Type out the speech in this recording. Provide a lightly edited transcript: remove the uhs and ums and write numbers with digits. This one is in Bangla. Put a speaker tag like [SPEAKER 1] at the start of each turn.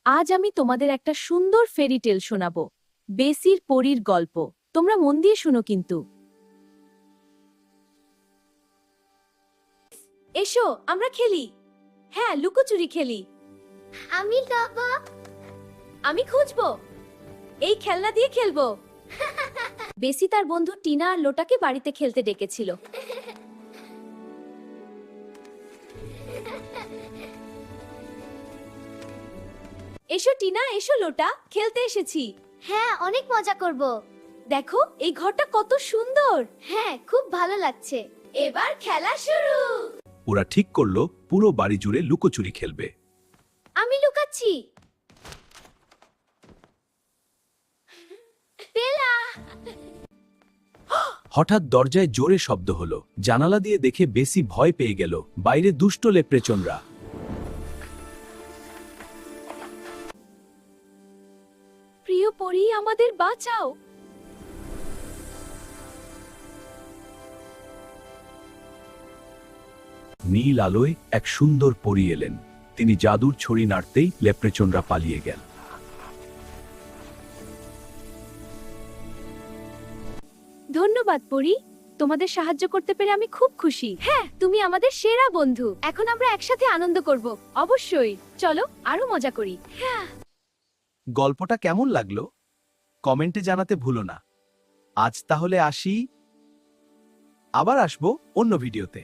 [SPEAKER 1] আজ আমি তোমাদের একটা সুন্দর ফেরি টেল শোনাব, বেসির পরীর গল্প। তোমরা মন দিয়ে শুনো কিন্তু। এসো আমরা খেলি। হ্যাঁ, লুকোচুরি খেলি।
[SPEAKER 2] আমি বাবা।
[SPEAKER 1] আমি খুঁজবো। এই খেলনা দিয়ে খেলবো। বেসি তার বন্ধু টিনা আর লোটাকে বাড়িতে খেলতে ডেকেছিল। এসো টিনা, এসো লোটা, খেলতে এসেছি।
[SPEAKER 2] হ্যাঁ, অনেক মজা করব।
[SPEAKER 1] দেখো এই ঘরটা কত সুন্দর।
[SPEAKER 2] হ্যাঁ, খুব ভালো লাগছে।
[SPEAKER 1] এবার খেলা শুরু।
[SPEAKER 3] ওরা ঠিক করলো পুরো বাড়ি জুড়ে লুকোচুরি খেলবে।
[SPEAKER 2] আমি লুকাচ্ছি। বেলা।
[SPEAKER 3] হঠাৎ দরজায় জোরে শব্দ হলো। জানালা দিয়ে দেখে বেশি ভয় পেয়ে গেল। বাইরে দুষ্ট লেপ্রেচনরা।
[SPEAKER 1] প্রিয় পরী, আমাদের বাঁচাও।
[SPEAKER 3] নীল আলোয় এক সুন্দর পরী এলেন। তিনি জাদুর ছড়ি নাড়তেই লেপ্রেচনরা পালিয়ে গেল।
[SPEAKER 1] ধন্যবাদ পরী, তোমাদের সাহায্য করতে পেরে আমি খুব খুশি। হ্যাঁ, তুমি আমাদের সেরা বন্ধু। এখন আমরা একসাথে আনন্দ করব। অবশ্যই, চলো আরো মজা করি।
[SPEAKER 3] গল্পটা কেমন লাগলো কমেন্টে জানাতে ভুলো না। আজ তাহলে আসি, আবার আসবো অন্য ভিডিওতে।